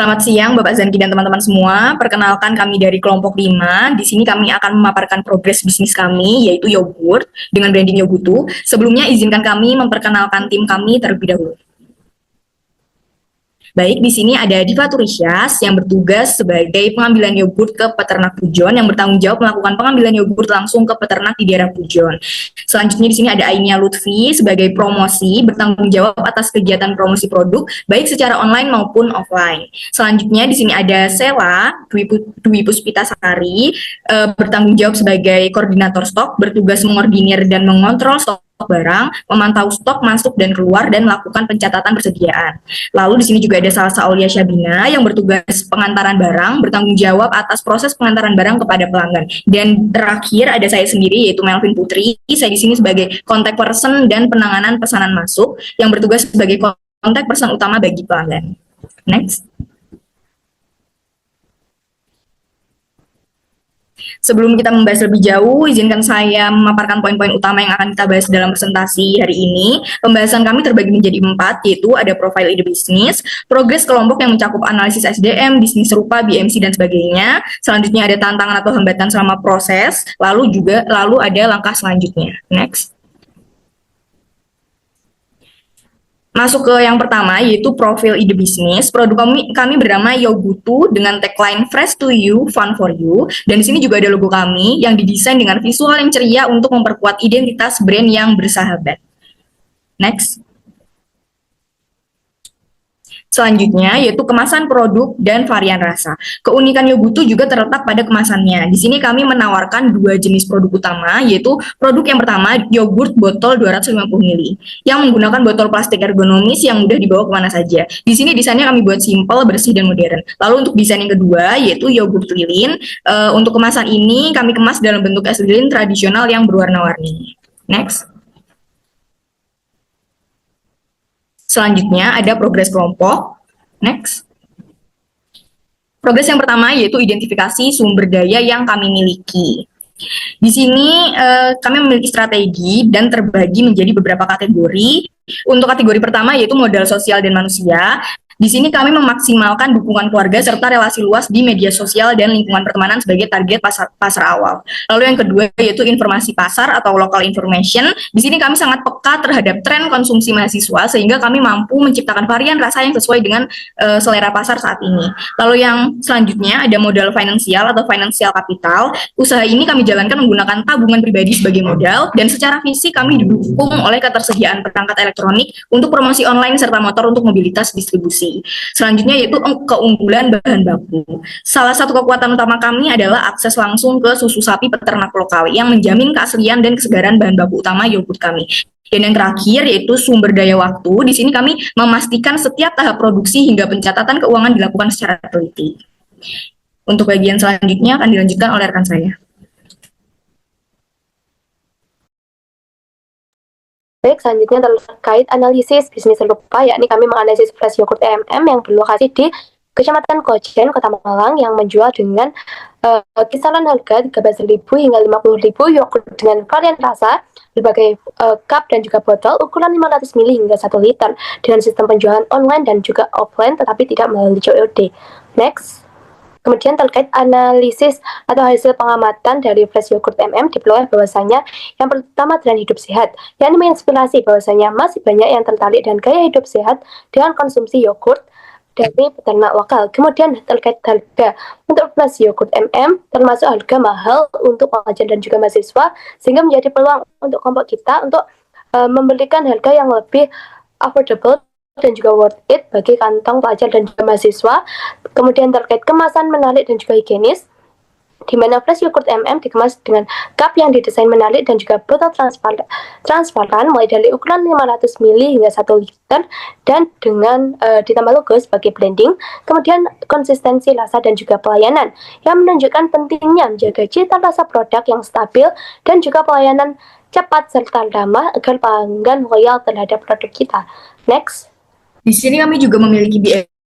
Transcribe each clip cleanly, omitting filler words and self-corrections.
Selamat siang Bapak Zanki dan teman-teman semua. Perkenalkan kami dari kelompok 5. Di sini kami akan memaparkan progres bisnis kami yaitu yogurt dengan branding Yogutu. Sebelumnya izinkan kami memperkenalkan tim kami terlebih dahulu. Baik, di sini ada Diva Turisyas yang bertugas sebagai pengambilan yogurt ke peternak Pujon yang bertanggung jawab melakukan pengambilan yogurt langsung ke peternak di daerah Pujon. Selanjutnya di sini ada Ainia Lutfi sebagai promosi bertanggung jawab atas kegiatan promosi produk baik secara online maupun offline. Selanjutnya di sini ada Sela Dwi Puspitasari bertanggung jawab sebagai koordinator stok, bertugas mengordinir dan mengontrol stok barang, memantau stok masuk dan keluar dan melakukan pencatatan persediaan. Lalu di sini juga ada Salsa Aulia Syabina yang bertugas pengantaran barang, bertanggung jawab atas proses pengantaran barang kepada pelanggan. Dan terakhir ada saya sendiri yaitu Melvin Putri. Saya di sini sebagai contact person dan penanganan pesanan masuk yang bertugas sebagai contact person utama bagi pelanggan. Next. Sebelum kita membahas lebih jauh, izinkan saya memaparkan poin-poin utama yang akan kita bahas dalam presentasi hari ini. Pembahasan kami terbagi menjadi 4, yaitu ada profil ide bisnis, progres kelompok yang mencakup analisis SDM, bisnis serupa, BMC, dan sebagainya. Selanjutnya ada tantangan atau hambatan selama proses, lalu ada langkah selanjutnya. Next. Masuk ke yang pertama yaitu profil ide bisnis. Produk kami bernama Yogutu dengan tagline Fresh to You, Fun for You. Dan di sini juga ada logo kami yang didesain dengan visual yang ceria untuk memperkuat identitas brand yang bersahabat. Next. Selanjutnya yaitu kemasan produk dan varian rasa. Keunikan Yogutu juga terletak pada kemasannya. Di sini kami menawarkan 2 jenis produk utama, yaitu produk yang pertama yogurt botol 250 ml yang menggunakan botol plastik ergonomis yang mudah dibawa kemana saja. Di sini desainnya kami buat simple, bersih, dan modern. Lalu untuk desain yang kedua yaitu yogurt lilin. Untuk kemasan ini kami kemas dalam bentuk es lilin tradisional yang berwarna-warni. Next. Selanjutnya ada progres kelompok. Next. Progres yang pertama yaitu identifikasi sumber daya yang kami miliki. Di sini kami memiliki strategi dan terbagi menjadi beberapa kategori. Untuk kategori pertama yaitu modal sosial dan manusia. Di sini kami memaksimalkan dukungan keluarga serta relasi luas di media sosial dan lingkungan pertemanan sebagai target pasar awal. Lalu yang kedua yaitu informasi pasar atau local information. Di sini kami sangat peka terhadap tren konsumsi mahasiswa sehingga kami mampu menciptakan varian rasa yang sesuai dengan selera pasar saat ini. Lalu yang selanjutnya ada modal finansial atau financial capital. Usaha ini kami jalankan menggunakan tabungan pribadi sebagai modal dan secara fisik kami didukung oleh ketersediaan perangkat elektronik untuk promosi online serta motor untuk mobilitas distribusi. Selanjutnya yaitu keunggulan bahan baku. Salah satu kekuatan utama kami adalah akses langsung ke susu sapi peternak lokal yang menjamin keaslian dan kesegaran bahan baku utama yogurt kami. Dan yang terakhir yaitu sumber daya waktu. Di sini kami memastikan setiap tahap produksi hingga pencatatan keuangan dilakukan secara teliti. Untuk bagian selanjutnya akan dilanjutkan oleh rekan saya. Baik, selanjutnya terkait analisis bisnis serupa, yakni kami menganalisis Fresh Yogurt EMM yang berlokasi di Kecamatan Kojen, Kota Malang, yang menjual dengan kisaran harga 13.000 hingga 50.000 yogurt dengan varian rasa, berbagai cup dan juga botol ukuran 500 ml hingga 1 liter dengan sistem penjualan online dan juga offline tetapi tidak melalui COD. Next. Kemudian terkait analisis atau hasil pengamatan dari Fresh Yogurt MM diperoleh bahwasanya yang pertama tren hidup sehat, yang menginspirasi bahwasanya masih banyak yang tertarik dan gaya hidup sehat dengan konsumsi yogurt dari peternak lokal. Kemudian terkait harga untuk Fresh Yogurt MM termasuk harga mahal untuk pelajar dan juga mahasiswa sehingga menjadi peluang untuk kelompok kita untuk memberikan harga yang lebih affordable dan juga worth it bagi kantong pelajar dan juga mahasiswa. Kemudian terkait kemasan menarik dan juga higienis, di mana Fresh Yogurt MM dikemas dengan cup yang didesain menarik dan juga botol transparan mulai dari ukuran 500 ml hingga 1 liter dan dengan ditambah logo sebagai branding. Kemudian konsistensi rasa dan juga pelayanan yang menunjukkan pentingnya menjaga cita rasa produk yang stabil dan juga pelayanan cepat serta ramah agar pelanggan loyal terhadap produk kita. Next. Di sini kami juga memiliki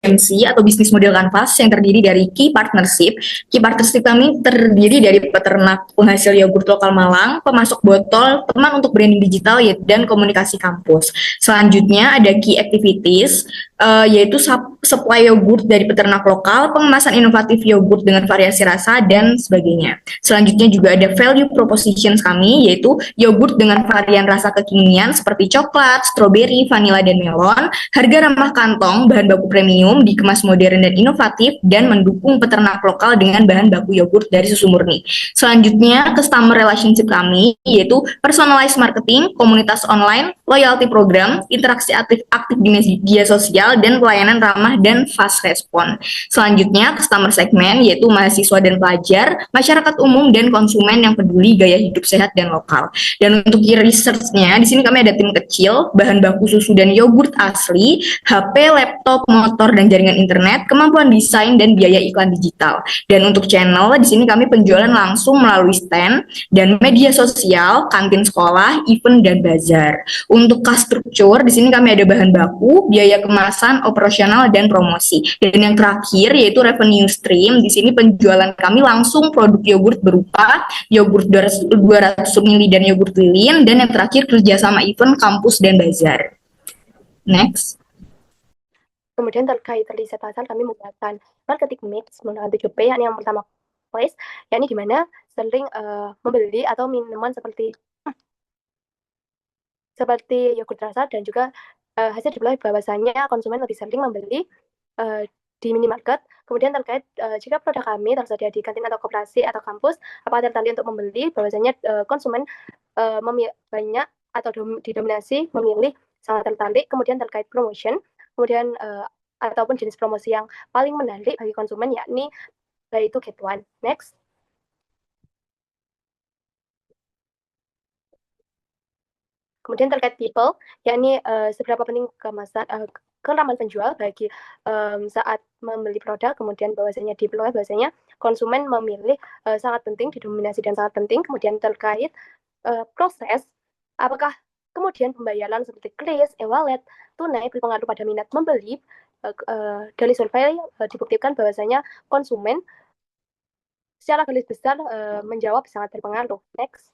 BMC atau Business Model Canvas yang terdiri dari Key Partnership. Key Partnership kami terdiri dari peternak penghasil yogurt lokal Malang, pemasok botol, teman untuk branding digital, dan komunikasi kampus. Selanjutnya ada Key Activities, yaitu supply yogurt dari peternak lokal, pengemasan inovatif yogurt dengan variasi rasa, dan sebagainya. Selanjutnya juga ada value propositions kami, yaitu yogurt dengan varian rasa kekinian seperti coklat, strawberry, vanilla, dan melon, harga ramah kantong, bahan baku premium, dikemas modern dan inovatif, dan mendukung peternak lokal dengan bahan baku yogurt dari susu murni. Selanjutnya, customer relationship kami, yaitu personalized marketing, komunitas online, loyalty program, interaksi aktif di media sosial, dan pelayanan ramah dan fast respon. Selanjutnya, customer segment, yaitu mahasiswa dan pelajar, masyarakat umum, dan konsumen yang peduli gaya hidup sehat dan lokal. Dan untuk key research-nya, di sini kami ada tim kecil, bahan baku susu dan yogurt asli, HP, laptop, motor, dan jaringan internet, kemampuan desain, dan biaya iklan digital. Dan untuk channel, di sini kami penjualan langsung melalui stand, dan media sosial, kantin sekolah, event, dan bazar. Untuk cost structure, di sini kami ada bahan baku, biaya kemasan, operasional, dan promosi. Dan yang terakhir yaitu revenue stream. Di sini penjualan kami langsung produk yogurt berupa yogurt 200 ml dan yogurt lilin, dan yang terakhir kerjasama event, kampus, dan bazar. Next. Kemudian terkait riset pasar, kami menggunakan marketing mix menggunakan 7P, yakni yang pertama place, yakni di mana sering membeli atau minuman seperti yogurt rasa, dan juga hasil dipelajari bahwasanya konsumen lebih sering membeli di minimarket. Kemudian terkait jika produk kami tersedia di kantin atau koperasi atau kampus, apakah tertarik untuk membeli, bahwasanya konsumen banyak atau didominasi memilih sangat tertarik. Kemudian terkait promotion, kemudian ataupun jenis promosi yang paling menarik bagi konsumen, yakni yaitu Get One. Next. Kemudian terkait people, yakni seberapa penting keraman penjual bagi saat membeli produk, kemudian bahwasanya dipelajari bahwasanya konsumen memilih sangat penting, didominasi dan sangat penting. Kemudian terkait proses, apakah kemudian pembayaran seperti kris, e-wallet, tunai berpengaruh pada minat membeli. Dari survei dibuktikan bahwasanya konsumen secara garis besar menjawab sangat berpengaruh. Next.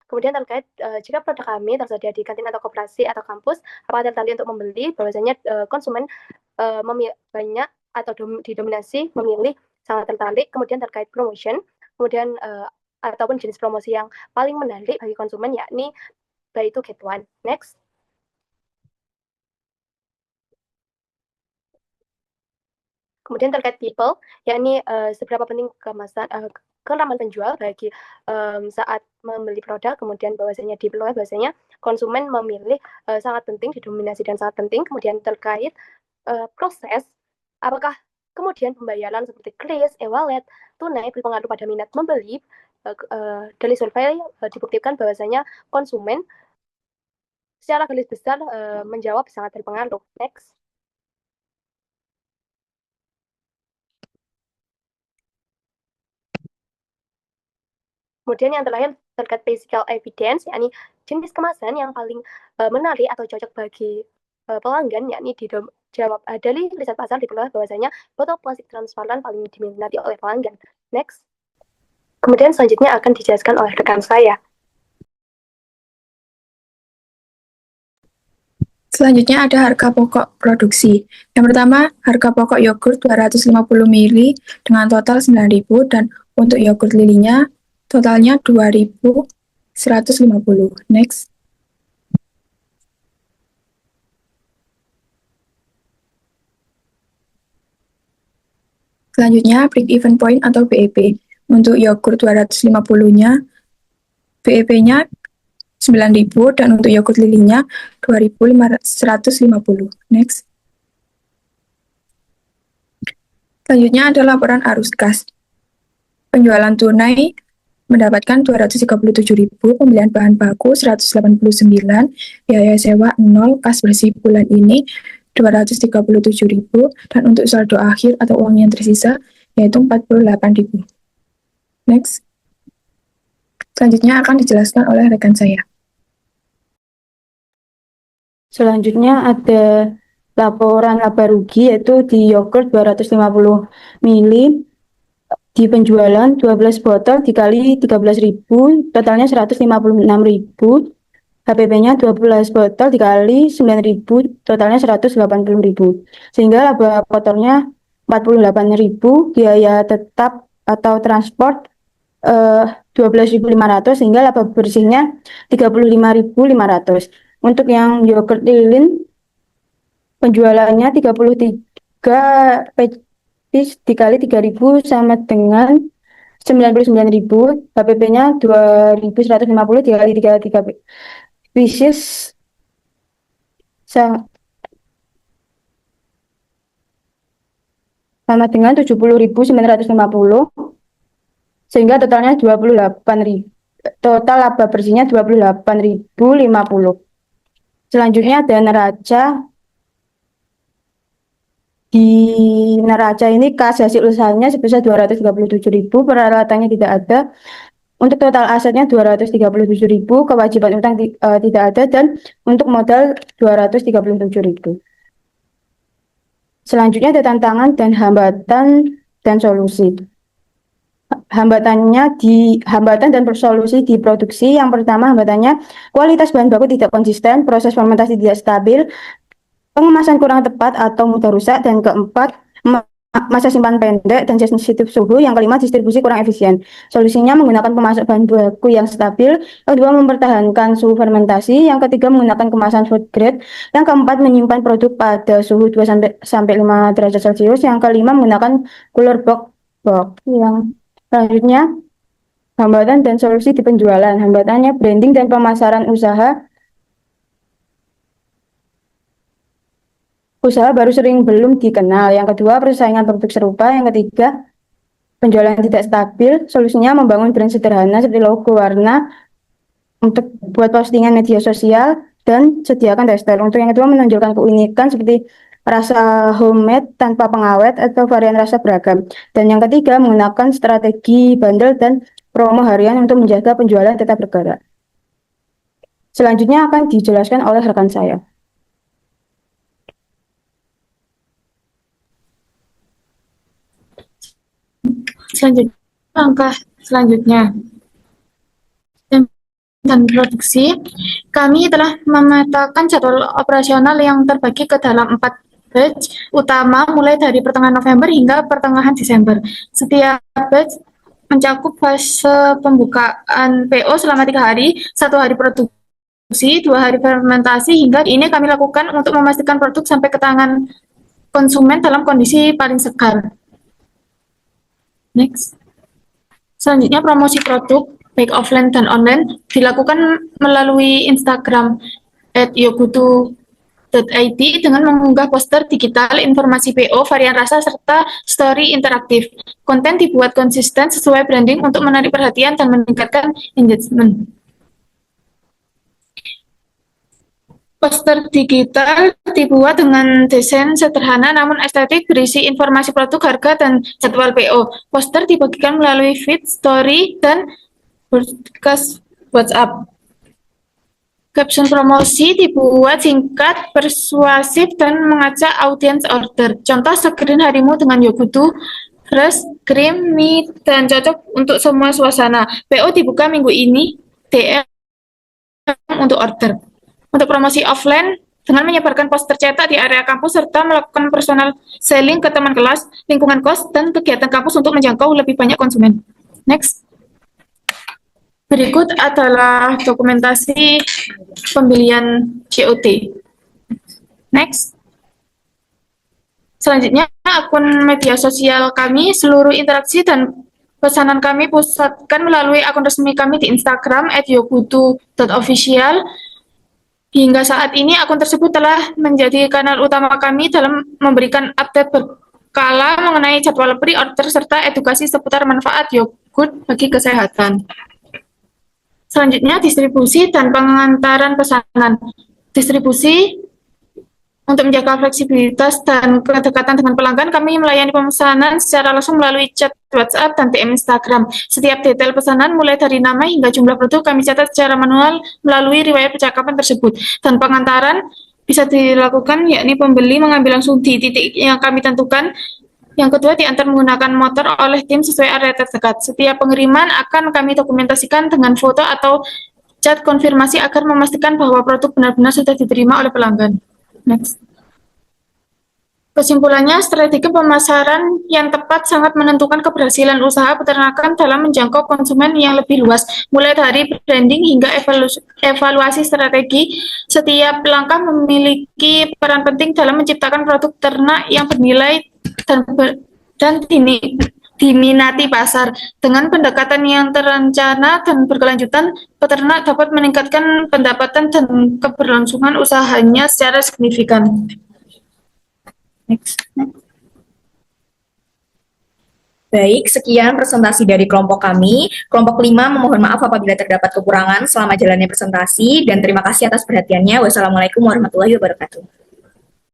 Kemudian terkait jika produk kami tersedia di kantin atau koperasi atau kampus, apakah tertarik untuk membeli, bahwasanya konsumen banyak atau didominasi memilih sangat tertarik. Kemudian terkait promotion, kemudian ataupun jenis promosi yang paling menarik bagi konsumen, yakni buy two get one. Next. Kemudian terkait people, yakni seberapa penting keraman penjual bagi saat membeli produk, kemudian bahwasanya dipelajari bahwasanya konsumen memilih sangat penting, didominasi dan sangat penting. Kemudian terkait proses, apakah kemudian pembayaran seperti kris, e-wallet, tunai berpengaruh pada minat membeli. Dari survei dibuktikan bahwasanya konsumen secara garis besar menjawab sangat berpengaruh. Next. Kemudian yang terakhir terkait physical evidence, yakni jenis kemasan yang paling menarik atau cocok bagi pelanggan, yakni dijawab dari riset pasar diperoleh bahwasanya botol plastik transparan paling diminati oleh pelanggan. Next. Kemudian selanjutnya akan dijelaskan oleh rekan saya. Selanjutnya ada harga pokok produksi. Yang pertama, harga pokok yogurt 250 ml dengan total 9.000, dan untuk yogurt lilinya totalnya 2.150. Next. Selanjutnya, break even point atau BEP. Untuk yogurt 250-nya, BEP-nya 9.000, dan untuk yogurt lilinya 2.150. Next. Selanjutnya ada laporan arus kas. Penjualan tunai mendapatkan 237.000, pembelian bahan baku 189, biaya sewa 0, kas bersih bulan ini 237.000, dan untuk saldo akhir atau uang yang tersisa yaitu 48.000. Next. Selanjutnya akan dijelaskan oleh rekan saya. Selanjutnya ada laporan laba rugi, yaitu di yogurt 250 ml di penjualan 12 botol dikali 13.000, totalnya 156.000. HPP-nya 12 botol dikali 9.000, totalnya 180.000. Sehingga laba kotornya 48.000, biaya tetap atau transport 12.500, sehingga laba bersihnya 35.500. Untuk yang yogurt lilin, penjualannya 33 piece dikali 3.000 sama dengan 99.000. HPP-nya 2.150 dikali 33 pieces sama dengan 70.950, sehingga totalnya 28.000. Total laba bersihnya 28.050. Selanjutnya ada neraca. Di neraca ini kas hasil usahanya sebesar 237.000, peralatannya tidak ada. Untuk total asetnya 237.000, kewajiban utang tidak ada, dan untuk modal 237.000. Selanjutnya ada tantangan dan hambatan dan solusi. Hambatan dan solusi di produksi. Yang pertama, hambatannya kualitas bahan baku tidak konsisten, proses fermentasi tidak stabil, pengemasan kurang tepat atau mudah rusak, dan keempat, masa simpan pendek dan sensitif suhu. Yang kelima, distribusi kurang efisien. Solusinya menggunakan pemasok bahan baku yang stabil. Yang kedua, mempertahankan suhu fermentasi. Yang ketiga, menggunakan kemasan food grade. Yang keempat, menyimpan produk pada suhu 2-5 derajat Celcius. Yang kelima, menggunakan cooler box. Yang selanjutnya, hambatan dan solusi di penjualan. Hambatannya branding dan pemasaran usaha. Usaha baru sering belum dikenal. Yang kedua, persaingan produk serupa. Yang ketiga, penjualan tidak stabil. Solusinya membangun brand sederhana seperti logo, warna untuk buat postingan media sosial, dan sediakan textile. Untuk yang kedua, menonjolkan keunikan seperti rasa homemade tanpa pengawet atau varian rasa beragam. Dan yang ketiga, menggunakan strategi bundle dan promo harian untuk menjaga penjualan tetap bergerak. Selanjutnya akan dijelaskan oleh rekan saya. Selanjutnya, langkah selanjutnya dan produksi, kami telah memetakan jadwal operasional yang terbagi ke dalam 4 batch utama mulai dari pertengahan November hingga pertengahan Desember. Setiap batch mencakup fase pembukaan PO selama 3 hari, 1 hari produksi, 2 hari fermentasi, hingga ini kami lakukan untuk memastikan produk sampai ke tangan konsumen dalam kondisi paling segar. Next. Selanjutnya, promosi produk baik offline dan online dilakukan melalui Instagram @yogutu.id dengan mengunggah poster digital, informasi PO, varian rasa, serta story interaktif. Konten dibuat konsisten sesuai branding untuk menarik perhatian dan meningkatkan engagement. Poster digital dibuat dengan desain sederhana namun estetik, berisi informasi produk, harga, dan jadwal PO. Poster dibagikan melalui feed, story, dan broadcast WhatsApp. Caption promosi dibuat singkat, persuasif, dan mengajak audiens order. Contoh, segerin harimu dengan Yogutu, fresh, creamy, dan cocok untuk semua suasana. PO dibuka minggu ini, DM untuk order. Untuk promosi offline, dengan menyebarkan poster cetak di area kampus serta melakukan personal selling ke teman kelas, lingkungan kos, dan kegiatan kampus untuk menjangkau lebih banyak konsumen. Next. Berikut adalah dokumentasi pembelian COT. Next. Selanjutnya, akun media sosial kami, seluruh interaksi dan pesanan kami pusatkan melalui akun resmi kami di Instagram @yogutu.official. Hingga saat ini, akun tersebut telah menjadi kanal utama kami dalam memberikan update berkala mengenai jadwal pre-order serta edukasi seputar manfaat yogurt bagi kesehatan. Selanjutnya, distribusi dan pengantaran pesanan. Distribusi untuk menjaga fleksibilitas dan kedekatan dengan pelanggan, kami melayani pemesanan secara langsung melalui chat WhatsApp dan DM Instagram. Setiap detail pesanan, mulai dari nama hingga jumlah produk, kami catat secara manual melalui riwayat percakapan tersebut. Dan pengantaran bisa dilakukan, yakni pembeli mengambil langsung di titik yang kami tentukan. Yang kedua, diantar menggunakan motor oleh tim sesuai area terdekat. Setiap pengiriman akan kami dokumentasikan dengan foto atau cat konfirmasi agar memastikan bahwa produk benar-benar sudah diterima oleh pelanggan. Next. Kesimpulannya, strategi pemasaran yang tepat sangat menentukan keberhasilan usaha peternakan dalam menjangkau konsumen yang lebih luas. Mulai dari branding hingga evaluasi strategi, setiap langkah memiliki peran penting dalam menciptakan produk ternak yang bernilai dan diminati pasar. Dengan pendekatan yang terencana dan berkelanjutan, peternak dapat meningkatkan pendapatan dan keberlangsungan usahanya secara signifikan. Baik, sekian presentasi dari kelompok kami. Kelompok 5 memohon maaf apabila terdapat kekurangan selama jalannya presentasi dan terima kasih atas perhatiannya. Wassalamualaikum warahmatullahi wabarakatuh.